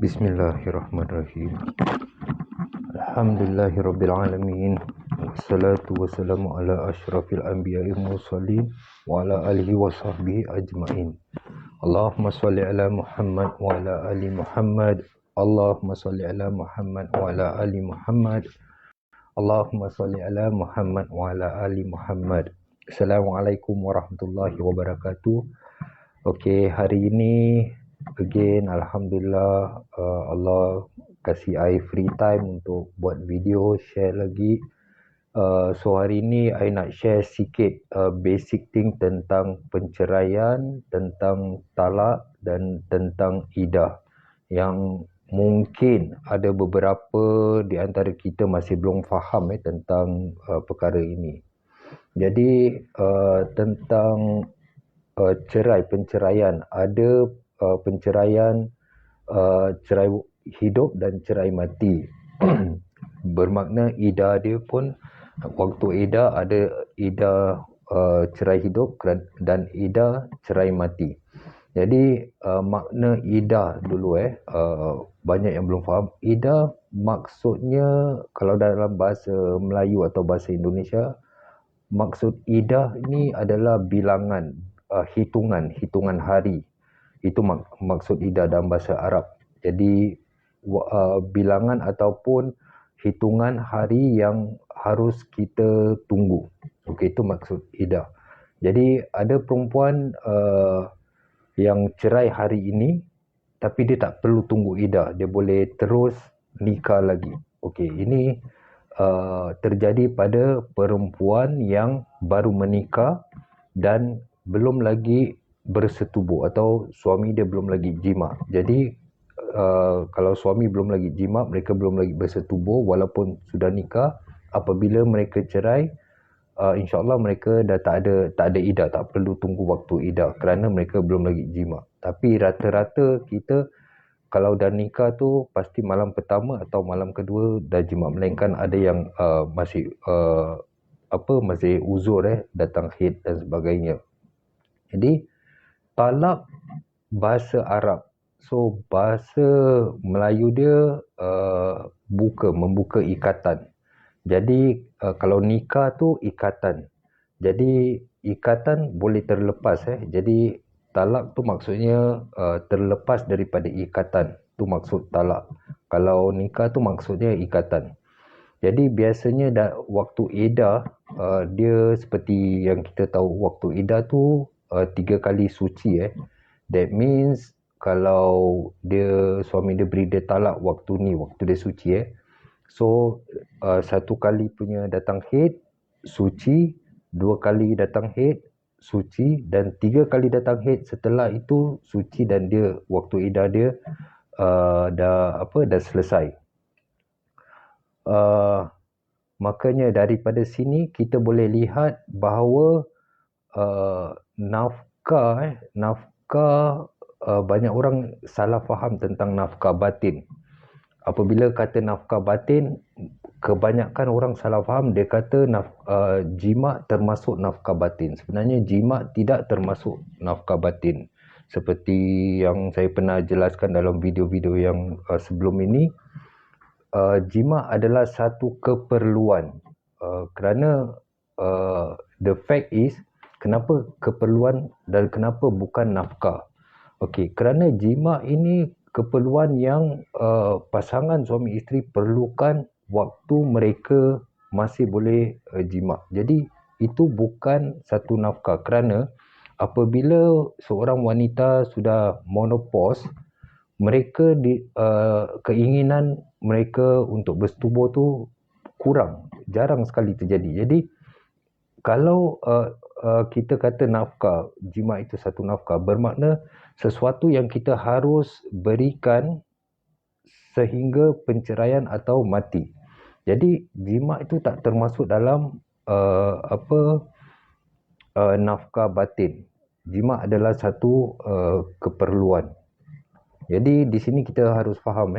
Bismillahirrahmanirrahim. Alhamdulillahirrabbilalamin. Wassalatu wassalamu ala ashrafil anbiya'i mursalin wa ala alihi wa sahbihi ajma'in. Allahumma salli ala Muhammad wa ala ali Muhammad. Allahumma salli ala Muhammad wa ala ali Muhammad. Allahumma salli ala Muhammad wa ala ali Muhammad. Assalamualaikum warahmatullahi wabarakatuh. Okey, hari ini again Alhamdulillah, Allah kasih I free time untuk buat video, share lagi. So hari ini I nak share sikit basic thing tentang penceraian, tentang talak dan tentang iddah yang mungkin ada beberapa di antara kita masih belum faham tentang perkara ini. Jadi tentang penceraian, ada penceraian cerai hidup dan cerai mati. Bermakna iddah dia pun, waktu iddah ada iddah cerai hidup dan iddah cerai mati. Jadi makna iddah dulu banyak yang belum faham. Iddah maksudnya kalau dalam bahasa Melayu atau bahasa Indonesia, maksud iddah ini adalah bilangan, hitungan hari. Itu maksud iddah dalam bahasa Arab. Jadi bilangan ataupun hitungan hari yang harus kita tunggu. Okey, itu maksud iddah. Jadi ada perempuan yang cerai hari ini tapi dia tak perlu tunggu iddah, dia boleh terus nikah lagi. Okey, ini terjadi pada perempuan yang baru menikah dan belum lagi bersetubuh atau suami dia belum lagi jima. Jadi kalau suami belum lagi jima, mereka belum lagi bersetubuh walaupun sudah nikah, apabila mereka cerai, insya-Allah mereka dah tak ada iddah, tak perlu tunggu waktu iddah kerana mereka belum lagi jima. Tapi rata-rata kita kalau dah nikah tu pasti malam pertama atau malam kedua dah jima, melainkan ada yang masih masih uzur datang haid dan sebagainya. Jadi talak bahasa Arab. So bahasa Melayu dia membuka ikatan. Jadi kalau nikah tu ikatan. Jadi ikatan boleh terlepas Jadi talak tu maksudnya terlepas daripada ikatan. Tu maksud talak. Kalau nikah tu maksudnya ikatan. Jadi biasanya waktu iddah dia seperti yang kita tahu, waktu iddah tu 3 kali suci That means kalau suami dia beri dia talak waktu dia suci So 1 kali punya datang haid suci, 2 kali datang haid suci, dan 3 kali datang haid setelah itu suci, dan dia waktu iddah dia dah selesai. Makanya daripada sini kita boleh lihat bahawa nafkah banyak orang salah faham tentang nafkah batin. Apabila kata nafkah batin, kebanyakan orang salah faham, dia kata jima' termasuk nafkah batin. Sebenarnya jima' tidak termasuk nafkah batin. Seperti yang saya pernah jelaskan dalam video-video yang sebelum ini, jima' adalah satu keperluan. Kerana the fact is, kenapa keperluan dan kenapa bukan nafkah? Okey, kerana jima' ini keperluan yang pasangan suami isteri perlukan waktu mereka masih boleh jima'. Jadi itu bukan satu nafkah, kerana apabila seorang wanita sudah menopause, mereka keinginan mereka untuk bersetubuh tu jarang sekali terjadi. Jadi kalau kita kata nafkah, jima' itu satu nafkah, bermakna sesuatu yang kita harus berikan sehingga penceraian atau mati. Jadi jima' itu tak termasuk dalam nafkah batin. Jima' adalah satu keperluan. Jadi di sini kita harus faham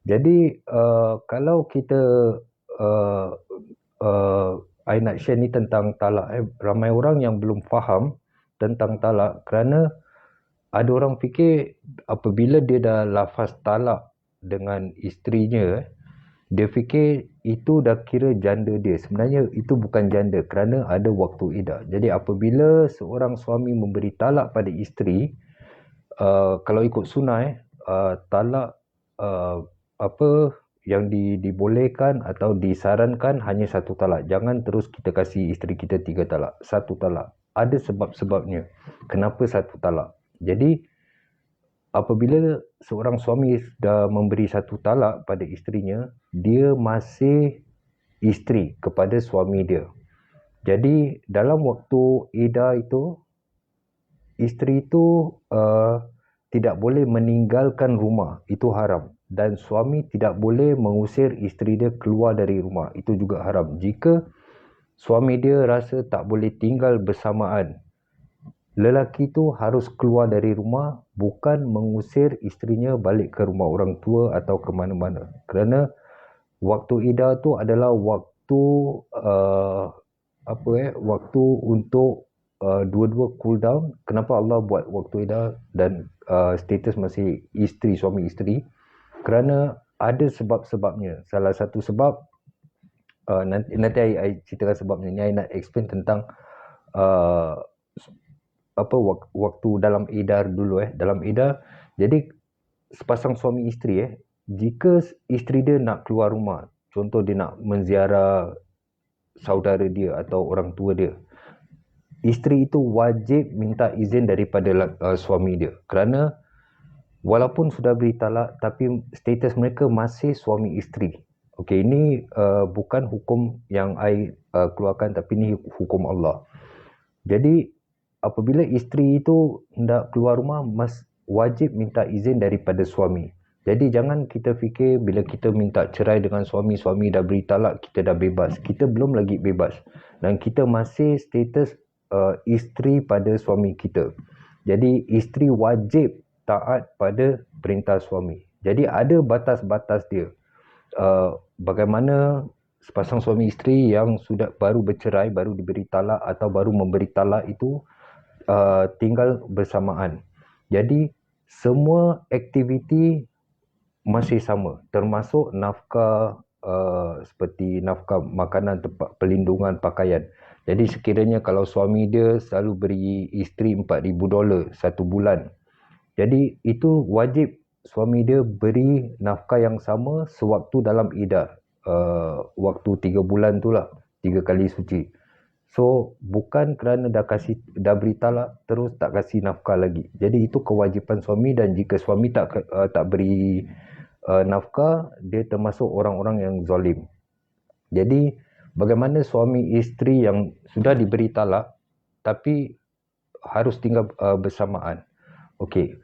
Jadi kalau kita I nak share ni tentang talak. Ramai orang yang belum faham tentang talak kerana ada orang fikir apabila dia dah lafaz talak dengan isterinya, dia fikir itu dah kira janda dia. Sebenarnya itu bukan janda kerana ada waktu iddah. Jadi apabila seorang suami memberi talak pada isteri, kalau ikut sunnah talak apa yang dibolehkan atau disarankan hanya satu talak. Jangan terus kita kasih isteri kita 3 talak. Satu talak. Ada sebab-sebabnya. Kenapa satu talak? Jadi apabila seorang suami dah memberi satu talak pada isterinya, dia masih isteri kepada suami dia. Jadi dalam waktu iddah itu, isteri itu tidak boleh meninggalkan rumah. Itu haram. Dan suami tidak boleh mengusir isteri dia keluar dari rumah. Itu juga haram. Jika suami dia rasa tak boleh tinggal bersamaan, lelaki tu harus keluar dari rumah, bukan mengusir isterinya balik ke rumah orang tua atau ke mana-mana. Kerana waktu iddah tu adalah waktu waktu untuk dua-dua cool down. Kenapa Allah buat waktu iddah dan status masih isteri, suami isteri? Kerana ada sebab-sebabnya. Salah satu sebab, nanti I ceritakan sebabnya. Ni I nak explain tentang waktu dalam iddah dulu. Dalam iddah, jadi sepasang suami isteri jika isteri dia nak keluar rumah, contoh dia nak menziarah saudara dia atau orang tua dia, isteri itu wajib minta izin daripada suami dia. Kerana walaupun sudah beri talak, tapi status mereka masih suami isteri. Okey, ini bukan hukum yang I keluarkan, tapi ini hukum Allah. Jadi apabila isteri itu hendak keluar rumah, wajib minta izin daripada suami. Jadi jangan kita fikir bila kita minta cerai dengan suami, suami dah beri talak, kita dah bebas. Kita belum lagi bebas. Dan kita masih status isteri pada suami kita. Jadi isteri wajib taat pada perintah suami. Jadi ada batas-batas dia. Bagaimana sepasang suami isteri yang sudah baru bercerai, baru diberi talak atau baru memberi talak itu tinggal bersamaan. Jadi semua aktiviti masih sama, termasuk nafkah seperti nafkah makanan, tempat pelindungan, pakaian. Jadi sekiranya kalau suami dia selalu beri isteri $4,000 satu bulan, jadi itu wajib suami dia beri nafkah yang sama sewaktu dalam iddah. Waktu 3 bulan tu lah, 3 kali suci. So bukan kerana dah beri talak terus tak kasih nafkah lagi. Jadi itu kewajipan suami, dan jika suami tak beri nafkah, dia termasuk orang-orang yang zalim. Jadi bagaimana suami isteri yang sudah diberi talak tapi harus tinggal bersamaan. Okey.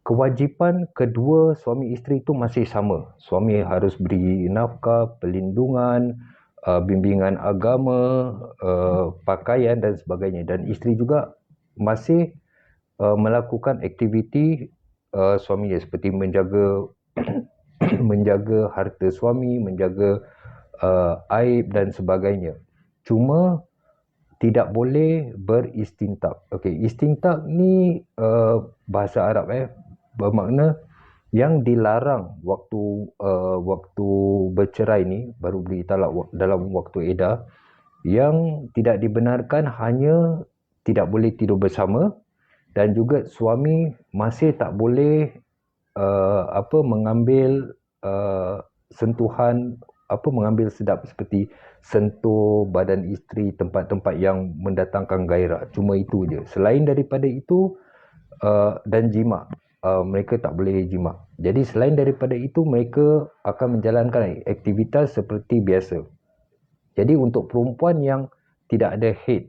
Kewajipan kedua suami isteri itu masih sama. Suami harus beri nafkah, pelindungan, bimbingan agama, pakaian dan sebagainya. Dan isteri juga masih melakukan aktiviti suaminya seperti menjaga menjaga harta suami, menjaga aib dan sebagainya. Cuma tidak boleh beristintak. Okey, istintak ni bahasa Arab bermakna yang dilarang waktu bercerai ni, baru beri talak dalam waktu iddah, yang tidak dibenarkan hanya tidak boleh tidur bersama, dan juga suami masih tak boleh mengambil sentuhan, mengambil sedap seperti sentuh badan isteri, tempat-tempat yang mendatangkan gairah. Cuma itu je. Selain daripada itu, dan jima, mereka tak boleh jima. Jadi selain daripada itu, mereka akan menjalankan aktivitas seperti biasa. Jadi untuk perempuan yang tidak ada haid,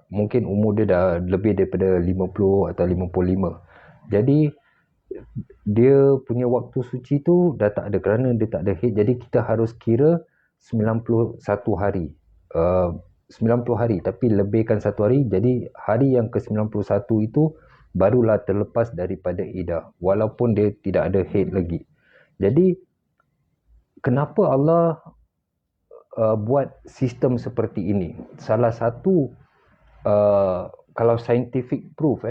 mungkin umur dia dah lebih daripada 50 atau 55. Jadi dia punya waktu suci tu dah tak ada kerana dia tak ada haid. Jadi kita harus kira 91 hari. 90 hari, tapi lebihkan 1 hari. Jadi hari yang ke-91 itu barulah terlepas daripada iddah, walaupun dia tidak ada haid lagi. Jadi kenapa Allah buat sistem seperti ini? Salah satu kalau scientific proof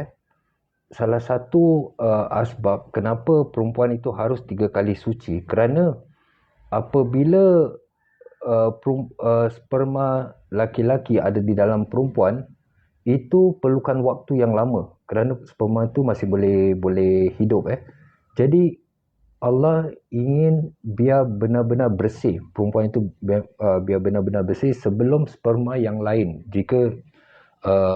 salah satu asbab kenapa perempuan itu harus 3 kali suci, kerana apabila sperma laki-laki ada di dalam perempuan, itu perlukan waktu yang lama kerana sperma itu masih boleh hidup. Jadi Allah ingin biar benar-benar bersih perempuan itu, biar benar-benar bersih sebelum sperma yang lain. Jika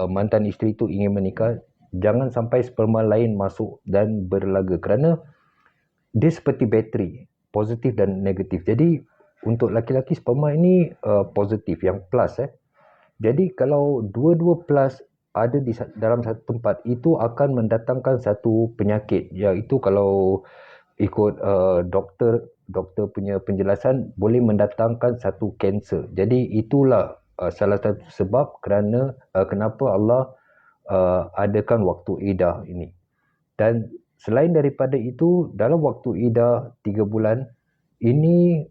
mantan isteri itu ingin menikah, jangan sampai sperma lain masuk dan berlaga, kerana dia seperti bateri, positif dan negatif. Jadi untuk laki-laki sperma ini positif, yang plus. Jadi kalau dua-dua plus ada di dalam satu tempat, itu akan mendatangkan satu penyakit, iaitu kalau ikut doktor punya penjelasan, boleh mendatangkan satu kanser. Jadi itulah salah satu sebab kerana kenapa Allah adakan waktu iddah ini. Dan selain daripada itu, dalam waktu iddah 3 bulan ini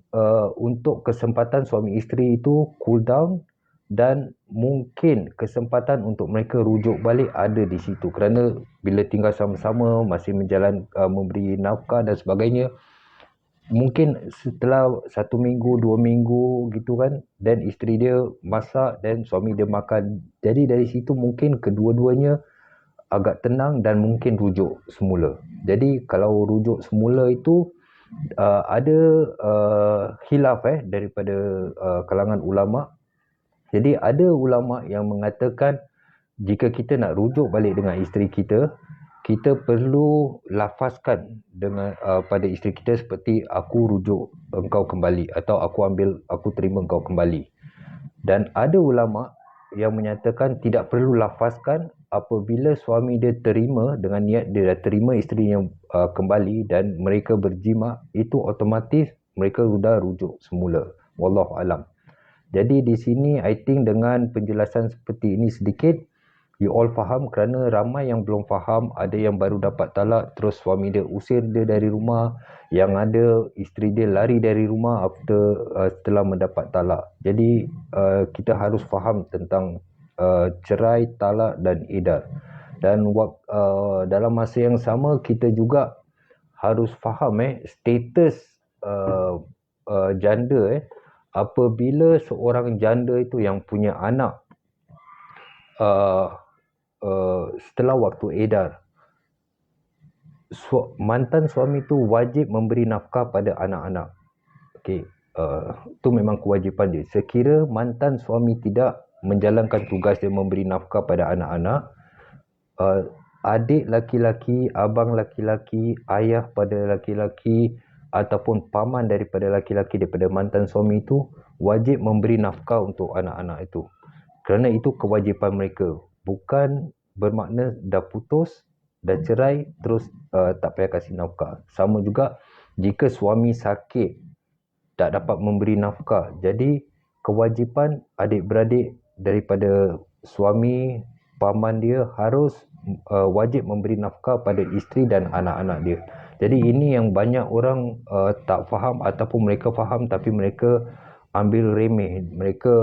untuk kesempatan suami isteri itu cool down, dan mungkin kesempatan untuk mereka rujuk balik ada di situ, kerana bila tinggal sama-sama masih memberi nafkah dan sebagainya, mungkin setelah 1 minggu 2 minggu gitu kan, dan isteri dia masak dan suami dia makan, jadi dari situ mungkin kedua-duanya agak tenang dan mungkin rujuk semula. Jadi kalau rujuk semula itu ada khilaf daripada kalangan ulama. Jadi ada ulama yang mengatakan jika kita nak rujuk balik dengan isteri kita, kita perlu lafazkan dengan pada isteri kita seperti aku rujuk engkau kembali, atau aku terima engkau kembali. Dan ada ulama yang menyatakan tidak perlu lafazkan, apabila suami dia terima dengan niat dia dah terima isteri yang kembali dan mereka berjima, itu otomatis mereka sudah rujuk semula. Wallahu alam. Jadi di sini I think dengan penjelasan seperti ini sedikit, you all faham, kerana ramai yang belum faham. Ada yang baru dapat talak terus suami dia usir dia dari rumah, yang ada isteri dia lari dari rumah setelah mendapat talak. Jadi kita harus faham tentang cerai, talak dan iddah. Dan dalam masa yang sama kita juga harus faham status janda. Apabila seorang janda itu yang punya anak setelah waktu iddah, mantan suami itu wajib memberi nafkah pada anak-anak. Okey, itu memang kewajipan dia. Sekira mantan suami tidak menjalankan tugas dia memberi nafkah pada anak-anak, adik laki-laki, abang laki-laki, ayah pada laki-laki ataupun paman daripada laki-laki daripada mantan suami itu wajib memberi nafkah untuk anak-anak itu. Kerana itu kewajipan mereka. Bukan bermakna dah putus, dah cerai, terus tak payah kasih nafkah. Sama juga jika suami sakit, tak dapat memberi nafkah. Jadi kewajipan adik-beradik daripada suami, paman dia harus wajib memberi nafkah pada isteri dan anak-anak dia. Jadi ini yang banyak orang tak faham, ataupun mereka faham tapi mereka ambil remeh. Mereka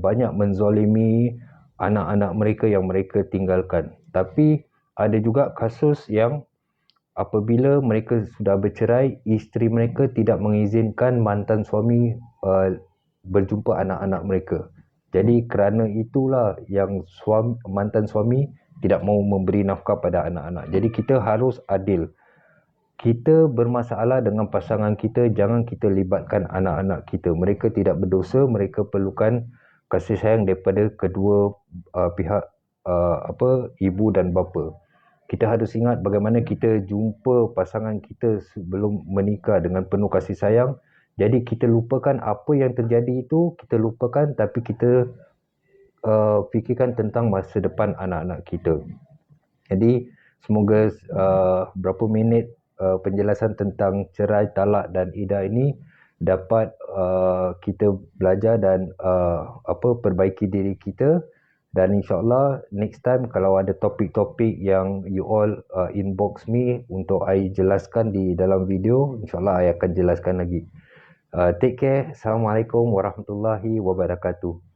banyak menzalimi anak-anak mereka yang mereka tinggalkan. Tapi ada juga kasus yang apabila mereka sudah bercerai, isteri mereka tidak mengizinkan mantan suami berjumpa anak-anak mereka. Jadi kerana itulah yang mantan suami tidak mahu memberi nafkah pada anak-anak. Jadi kita harus adil. Kita bermasalah dengan pasangan kita, jangan kita libatkan anak-anak kita. Mereka tidak berdosa, mereka perlukan kasih sayang daripada kedua pihak, ibu dan bapa. Kita harus ingat bagaimana kita jumpa pasangan kita sebelum menikah dengan penuh kasih sayang. Jadi kita lupakan apa yang terjadi itu, kita lupakan, tapi kita fikirkan tentang masa depan anak-anak kita. Jadi semoga berapa minit penjelasan tentang cerai, talak dan iddah ini dapat kita belajar dan perbaiki diri kita. Dan insyaAllah next time kalau ada topik-topik yang you all inbox me untuk I jelaskan di dalam video, insyaAllah I akan jelaskan lagi. Take care. Assalamualaikum warahmatullahi wabarakatuh.